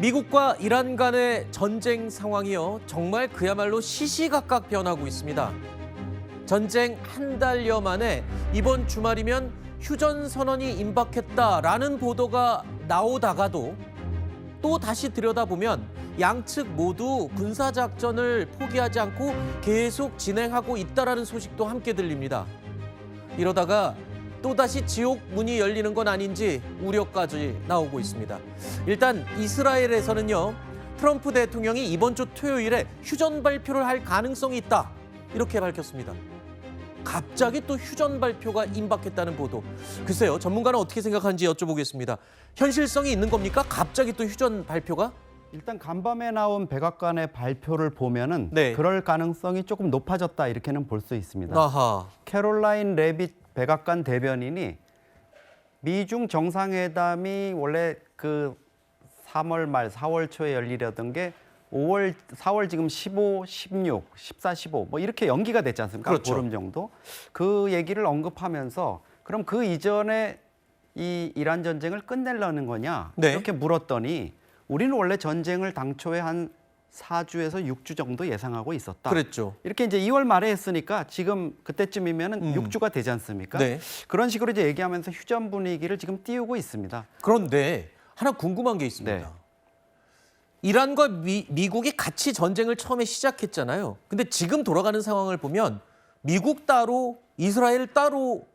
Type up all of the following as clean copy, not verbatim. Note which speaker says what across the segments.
Speaker 1: 미국과 이란 간의 전쟁 상황이요. 정말 그야말로 시시각각 변하고 있습니다. 전쟁 한 달여 만에 이번 주말이면 휴전 선언이 임박했다라는 보도가 나오다가도 또 다시 들여다보면 양측 모두 군사작전을 포기하지 않고 계속 진행하고 있다라는 소식도 함께 들립니다. 이러다가 또다시 지옥 문이 열리는 건 아닌지 우려까지 나오고 있습니다. 일단 이스라엘에서는요, 트럼프 대통령이 이번 주 토요일에 휴전 발표를 할 가능성이 있다, 이렇게 밝혔습니다. 갑자기 또 휴전 발표가 임박했다는 보도. 글쎄요, 전문가는 어떻게 생각하는지 여쭤보겠습니다. 현실성이 있는 겁니까? 갑자기 또 휴전 발표가?
Speaker 2: 일단 간밤에 나온 백악관의 발표를 보면은
Speaker 1: 네.
Speaker 2: 그럴 가능성이 조금 높아졌다 이렇게는 볼 수 있습니다.
Speaker 1: 아하.
Speaker 2: 캐롤라인 레빗 백악관 대변인이 미중 정상회담이 원래 그 3월 말 4월 초에 열리려던 게 4월 지금 15, 16, 14, 15 뭐 이렇게 연기가 됐지 않습니까?
Speaker 1: 그렇죠.
Speaker 2: 보름 정도. 그 얘기를 언급하면서 그럼 그 이전에 이 이란 전쟁을 끝내려는 거냐?
Speaker 1: 네.
Speaker 2: 이렇게 물었더니 우리는 원래 전쟁을 당초에 한 4주에서 6주 정도 예상하고 있었다.
Speaker 1: 그랬죠.
Speaker 2: 이렇게 이제 2월 말에 했으니까 지금 그때쯤이면은 6주가 되지 않습니까?
Speaker 1: 네.
Speaker 2: 그런 식으로 이제 얘기하면서 휴전 분위기를 지금 띄우고 있습니다.
Speaker 1: 그런데 하나 궁금한 게 있습니다.
Speaker 2: 네.
Speaker 1: 이란과 미국이 같이 전쟁을 처음에 시작했잖아요. 근데 지금 돌아가는 상황을 보면 미국 따로, 이스라엘 따로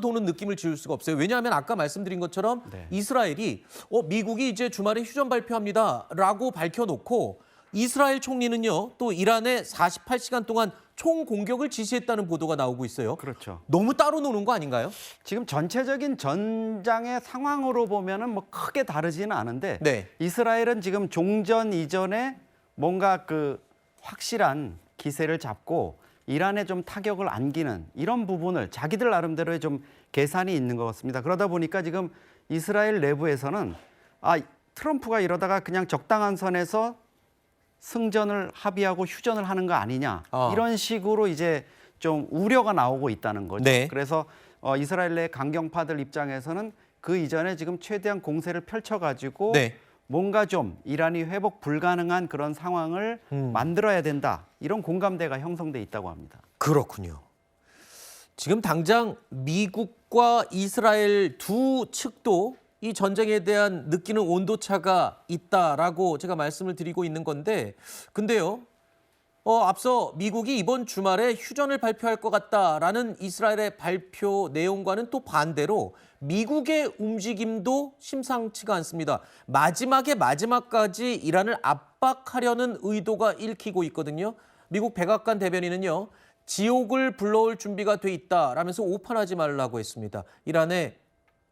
Speaker 1: 도는 느낌을 지울 수가 없어요. 왜냐하면 아까 말씀드린 것처럼
Speaker 2: 네.
Speaker 1: 이스라엘이 미국이 이제 주말에 휴전 발표합니다라고 밝혀놓고 이스라엘 총리는요, 또 이란에 48시간 동안 총 공격을 지시했다는 보도가 나오고 있어요.
Speaker 2: 그렇죠.
Speaker 1: 너무 따로 노는 거 아닌가요?
Speaker 2: 지금 전체적인 전장의 상황으로 보면은 뭐 크게 다르지는 않은데
Speaker 1: 네.
Speaker 2: 이스라엘은 지금 종전 이전에 뭔가 그 확실한 기세를 잡고 이란에 좀 타격을 안기는 이런 부분을 자기들 나름대로의 좀 계산이 있는 것 같습니다. 그러다 보니까 지금 이스라엘 내부에서는 트럼프가 이러다가 그냥 적당한 선에서 승전을 합의하고 휴전을 하는 거 아니냐 이런 식으로 이제 좀 우려가 나오고 있다는 거죠.
Speaker 1: 네.
Speaker 2: 그래서 이스라엘 내 강경파들 입장에서는 그 이전에 지금 최대한 공세를 펼쳐가지고
Speaker 1: 네.
Speaker 2: 뭔가 좀 이란이 회복 불가능한 그런 상황을 만들어야 된다. 이런 공감대가 형성돼 있다고 합니다.
Speaker 1: 그렇군요. 지금 당장 미국과 이스라엘 두 측도 이 전쟁에 대한 느끼는 온도차가 있다라고 제가 말씀을 드리고 있는 건데, 근데요, 앞서 미국이 이번 주말에 휴전을 발표할 것 같다라는 이스라엘의 발표 내용과는 또 반대로 미국의 움직임도 심상치가 않습니다. 마지막까지 이란을 압박하려는 의도가 읽히고 있거든요. 미국 백악관 대변인은요, 지옥을 불러올 준비가 돼 있다라면서 오판하지 말라고 했습니다. 이란에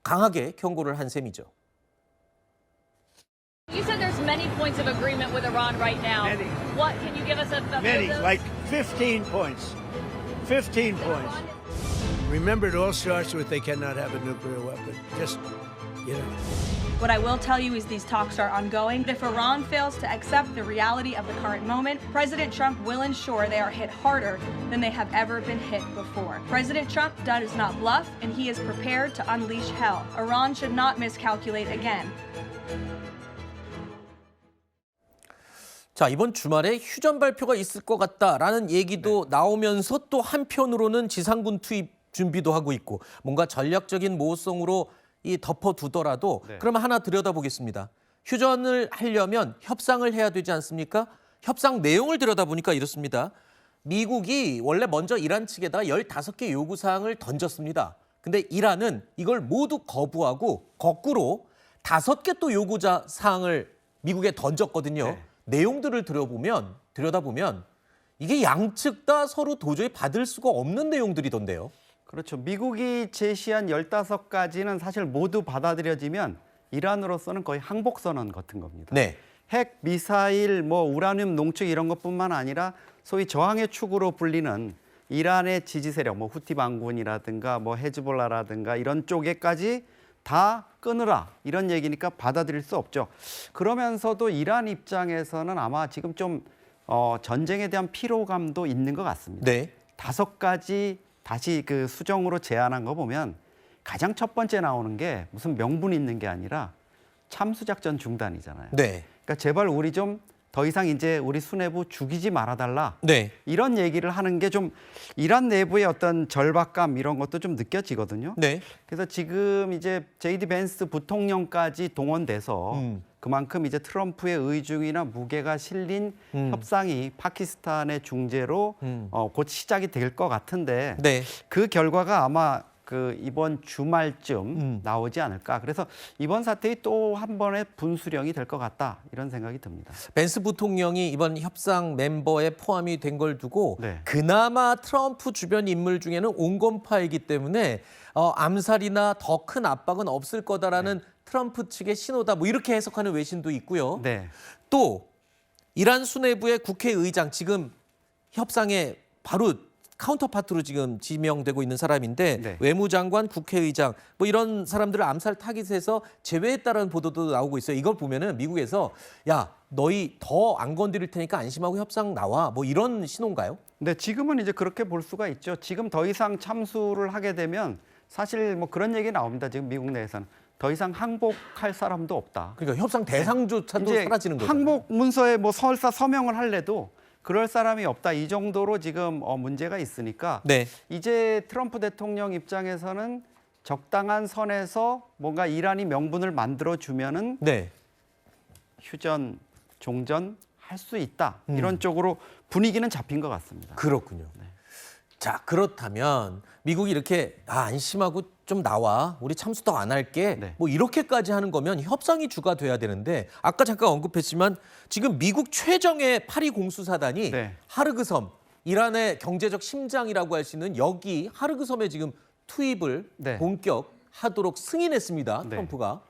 Speaker 1: 강하게 경고를 한 셈이죠.
Speaker 3: You said there's many points of agreement with Iran right now.
Speaker 4: Many.
Speaker 3: What can you give us a
Speaker 4: Many, like 15 points. 15 points. Remember, it all starts with they cannot have a nuclear weapon. Just, you know.
Speaker 5: What I will tell you is these talks are ongoing. If Iran fails to accept the reality of the current moment, President Trump will ensure they are hit harder than they have ever been hit before. President Trump does not bluff, and he is prepared to unleash hell. Iran should not miscalculate again.
Speaker 1: 자, 이번 주말에 휴전 발표가 있을 것 같다라는 얘기도 나오면서 또 한편으로는 지상군 투입 준비도 하고 있고 뭔가 전략적인 모호성으로 덮어두더라도 그러면 하나 들여다보겠습니다. 휴전을 하려면 협상을 해야 되지 않습니까? 협상 내용을 들여다보니까 이렇습니다. 미국이 원래 먼저 이란 측에다 15개 요구사항을 던졌습니다. 근데 이란은 이걸 모두 거부하고 거꾸로 5개 또 요구사항을 미국에 던졌거든요.
Speaker 2: 네.
Speaker 1: 내용들을 들여다보면 이게 양측 다 서로 도저히 받을 수가 없는 내용들이던데요.
Speaker 2: 그렇죠. 미국이 제시한 15가지는 사실 모두 받아들여지면 이란으로서는 거의 항복선언 같은 겁니다.
Speaker 1: 네.
Speaker 2: 핵, 미사일, 우라늄 농축 이런 것뿐만 아니라 소위 저항의 축으로 불리는 이란의 지지 세력, 후티 반군이라든가 헤즈볼라라든가 이런 쪽에까지 다 끊으라 이런 얘기니까 받아들일 수 없죠. 그러면서도 이란 입장에서는 아마 지금 좀 전쟁에 대한 피로감도 있는 것 같습니다.
Speaker 1: 네.
Speaker 2: 5가지 다시 그 수정으로 제안한 거 보면 가장 첫 번째 나오는 게 무슨 명분 있는 게 아니라 참수작전 중단이잖아요.
Speaker 1: 네.
Speaker 2: 그러니까 제발 우리 좀 더 이상 이제 우리 수뇌부 죽이지 말아달라.
Speaker 1: 네.
Speaker 2: 이런 얘기를 하는 게 좀 이란 내부의 어떤 절박감 이런 것도 좀 느껴지거든요.
Speaker 1: 네.
Speaker 2: 그래서 지금 이제 제이디 벤스 부통령까지 동원돼서 그만큼 이제 트럼프의 의중이나 무게가 실린 협상이 파키스탄의 중재로 곧 시작이 될 것 같은데
Speaker 1: 네.
Speaker 2: 그 결과가 아마 그 이번 주말쯤 나오지 않을까. 그래서 이번 사태의 또 한 번의 분수령이 될 것 같다. 이런 생각이 듭니다.
Speaker 1: 벤스 부통령이 이번 협상 멤버에 포함이 된 걸 두고
Speaker 2: 네.
Speaker 1: 그나마 트럼프 주변 인물 중에는 온건파이기 때문에 암살이나 더 큰 압박은 없을 거다라는 트럼프 측의 신호다. 뭐 이렇게 해석하는 외신도 있고요.
Speaker 2: 네.
Speaker 1: 또 이란 수뇌부의 국회의장 지금 협상에 바로 카운터파트로 지금 지명되고 있는 사람인데
Speaker 2: 네.
Speaker 1: 외무장관, 국회의장 뭐 이런 사람들을 암살 타깃에서 제외했다라는 보도도 나오고 있어요. 이걸 보면은 미국에서 야 너희 더 안 건드릴 테니까 안심하고 협상 나와 뭐 이런 신호인가요?
Speaker 2: 네, 지금은 이제 그렇게 볼 수가 있죠. 지금 더 이상 참수를 하게 되면 사실 뭐 그런 얘기 나옵니다. 지금 미국 내에서는 더 이상 항복할 사람도 없다.
Speaker 1: 그러니까 협상 대상조차도
Speaker 2: 이제
Speaker 1: 사라지는 거죠.
Speaker 2: 항복 문서에 뭐 설사 서명을 할래도 그럴 사람이 없다. 이 정도로 지금 문제가 있으니까
Speaker 1: 네.
Speaker 2: 이제 트럼프 대통령 입장에서는 적당한 선에서 뭔가 이란이 명분을 만들어 주면은
Speaker 1: 네.
Speaker 2: 휴전, 종전 할 수 있다. 이런 쪽으로 분위기는 잡힌 것 같습니다.
Speaker 1: 그렇군요. 자, 그렇다면 미국이 이렇게 안심하고 좀 나와. 우리 참수 더 안 할게.
Speaker 2: 네.
Speaker 1: 뭐 이렇게까지 하는 거면 협상이 주가 돼야 되는데 아까 잠깐 언급했지만 지금 미국 최정예 파리 공수사단이
Speaker 2: 네.
Speaker 1: 하르그 섬, 이란의 경제적 심장이라고 할 수 있는 여기 하르그 섬에 지금 투입을
Speaker 2: 네.
Speaker 1: 본격하도록 승인했습니다.
Speaker 2: 네.
Speaker 1: 트럼프가.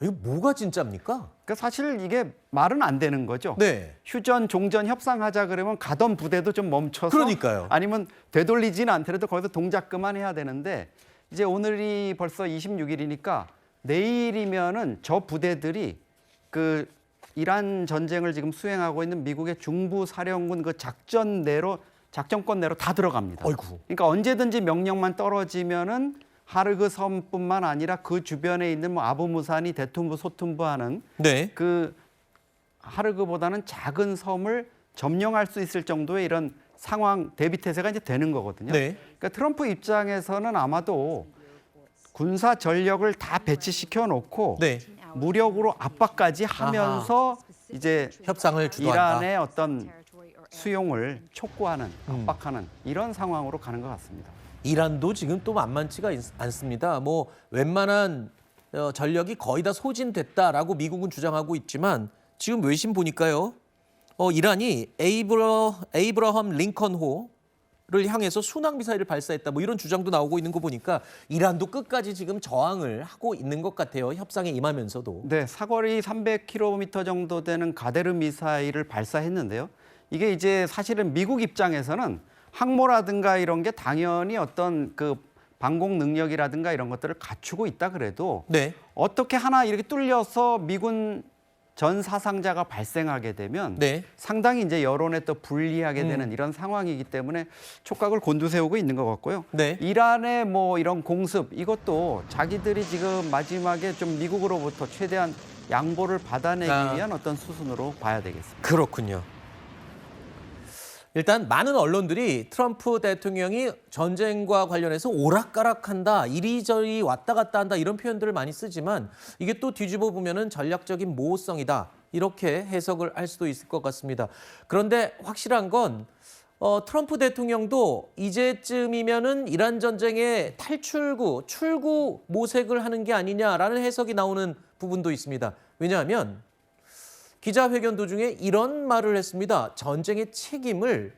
Speaker 1: 이거 뭐가 진짜입니까?
Speaker 2: 그러니까 사실 이게 말은 안 되는 거죠.
Speaker 1: 네.
Speaker 2: 휴전, 종전 협상하자 그러면 가던 부대도 좀 멈춰서
Speaker 1: 그러니까요.
Speaker 2: 아니면 되돌리지는 않더라도 거기서 동작 그만해야 되는데 이제 오늘이 벌써 26일이니까 내일이면은 저 부대들이 그 이란 전쟁을 지금 수행하고 있는 미국의 중부 사령군 그 작전권 내로 다 들어갑니다.
Speaker 1: 어이구.
Speaker 2: 그러니까 언제든지 명령만 떨어지면은 하르그 섬뿐만 아니라 그 주변에 있는 뭐 아부무산이 대tum부 소tum부 하는
Speaker 1: 네.
Speaker 2: 그 하르그보다는 작은 섬을 점령할 수 있을 정도의 이런 상황 대비 태세가 이제 되는 거거든요.
Speaker 1: 네.
Speaker 2: 그러니까 트럼프 입장에서는 아마도 군사 전력을 다 배치시켜 놓고
Speaker 1: 네.
Speaker 2: 무력으로 압박까지 하면서 이제
Speaker 1: 협상을 주도한다.
Speaker 2: 이란의 어떤 수용을 촉구하는 압박하는 이런 상황으로 가는 것 같습니다.
Speaker 1: 이란도 지금 또 만만치가 않습니다. 뭐 웬만한 전력이 거의 다 소진됐다라고 미국은 주장하고 있지만 지금 외신 보니까요. 이란이 에이브러함 링컨호를 향해서 순항 미사일을 발사했다. 뭐 이런 주장도 나오고 있는 거 보니까 이란도 끝까지 지금 저항을 하고 있는 것 같아요. 협상에 임하면서도.
Speaker 2: 네, 사거리 300km 정도 되는 가데르 미사일을 발사했는데요. 이게 이제 사실은 미국 입장에서는 항모라든가 이런 게 당연히 어떤 그 방공 능력이라든가 이런 것들을 갖추고 있다 그래도
Speaker 1: 네.
Speaker 2: 어떻게 하나 이렇게 뚫려서 미군 전 사상자가 발생하게 되면
Speaker 1: 네.
Speaker 2: 상당히 이제 여론에 또 불리하게 되는 이런 상황이기 때문에 촉각을 곤두세우고 있는 것 같고요.
Speaker 1: 네.
Speaker 2: 이란의 뭐 이런 공습 이것도 자기들이 지금 마지막에 좀 미국으로부터 최대한 양보를 받아내기 위한 어떤 수순으로 봐야 되겠습니다.
Speaker 1: 그렇군요. 일단 많은 언론들이 트럼프 대통령이 전쟁과 관련해서 오락가락한다, 이리저리 왔다 갔다 한다 이런 표현들을 많이 쓰지만 이게 또 뒤집어 보면은 전략적인 모호성이다 이렇게 해석을 할 수도 있을 것 같습니다. 그런데 확실한 건 트럼프 대통령도 이제쯤이면은 이란 전쟁의 출구 모색을 하는 게 아니냐라는 해석이 나오는 부분도 있습니다. 왜냐하면 기자회견 도중에 이런 말을 했습니다. 전쟁의 책임을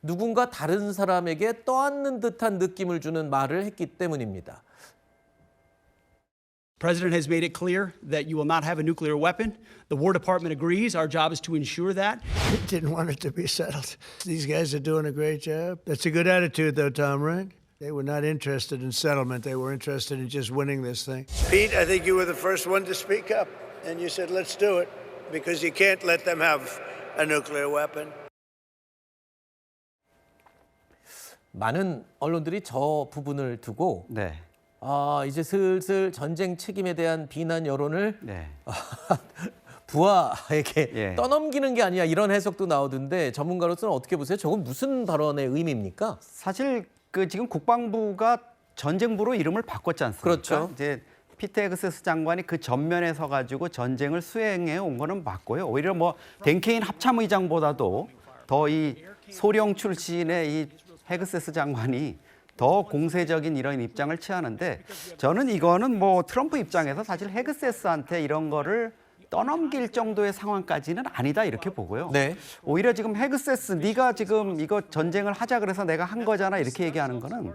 Speaker 1: 누군가 다른 사람에게 떠안는 듯한 느낌을 주는 말을 했기 때문입니다.
Speaker 6: President has made it clear that you will not have a nuclear weapon. The War Department agrees. Our job is to ensure that.
Speaker 4: Didn't want it to be settled. These guys are doing a great job. That's a good attitude, though, Tom, right? They were not interested in settlement. They were interested in just winning this thing. Pete, I think you were the first one to speak up, and you said, let's do it, because you can't let them have a nuclear weapon.
Speaker 1: 많은 언론들이 저 부분을 두고
Speaker 2: 네.
Speaker 1: 이제 슬슬 전쟁 책임에 대한 비난 여론을
Speaker 2: 네.
Speaker 1: 부하에게
Speaker 2: 예.
Speaker 1: 떠넘기는 게 아니야 이런 해석도 나오던데 전문가로서는 어떻게 보세요? 저건 무슨 발언의 의미입니까?
Speaker 2: 사실 그 지금 국방부가 전쟁부로 이름을 바꿨지 않습니까?
Speaker 1: 그렇죠.
Speaker 2: 이제 피트 헤그세스 장관이 그 전면에 서 가지고 전쟁을 수행해 온 거는 맞고요. 오히려 뭐 댄케인 합참의장보다도 더 이 소령 출신의 이 헤그세스 장관이 더 공세적인 이런 입장을 취하는데 저는 이거는 뭐 트럼프 입장에서 사실 헤그세스한테 이런 거를 떠넘길 정도의 상황까지는 아니다 이렇게 보고요.
Speaker 1: 네.
Speaker 2: 오히려 지금 헤그세스 네가 지금 이거 전쟁을 하자 그래서 내가 한 거잖아 이렇게 얘기하는 거는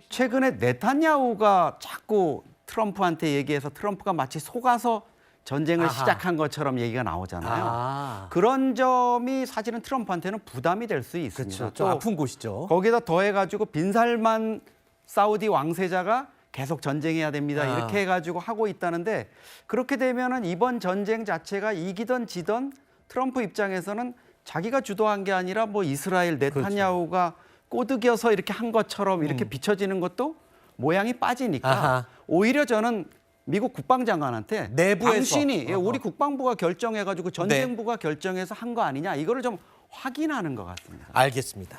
Speaker 2: 최근에 네타냐후가 자꾸 트럼프한테 얘기해서 트럼프가 마치 속아서 전쟁을
Speaker 1: 아하.
Speaker 2: 시작한 것처럼 얘기가 나오잖아요.
Speaker 1: 아.
Speaker 2: 그런 점이 사실은 트럼프한테는 부담이 될 수 있습니다.
Speaker 1: 그렇죠. 좀
Speaker 2: 또
Speaker 1: 아픈 곳이죠.
Speaker 2: 거기다 더해가지고 빈살만 사우디 왕세자가 계속 전쟁해야 됩니다.
Speaker 1: 아.
Speaker 2: 이렇게 해가지고 하고 있다는데 그렇게 되면은 이번 전쟁 자체가 이기던 지던 트럼프 입장에서는 자기가 주도한 게 아니라 뭐 이스라엘 네타냐후가 꼬드겨서 이렇게 한 것처럼 이렇게 비춰지는 것도 모양이 빠지니까
Speaker 1: 아하.
Speaker 2: 오히려 저는 미국 국방장관한테
Speaker 1: 내부에서.
Speaker 2: 당신이
Speaker 1: 어허.
Speaker 2: 우리 국방부가 결정해가지고 전쟁부가 결정해서 한 거 아니냐 이거를 좀 확인하는 것 같습니다.
Speaker 1: 알겠습니다.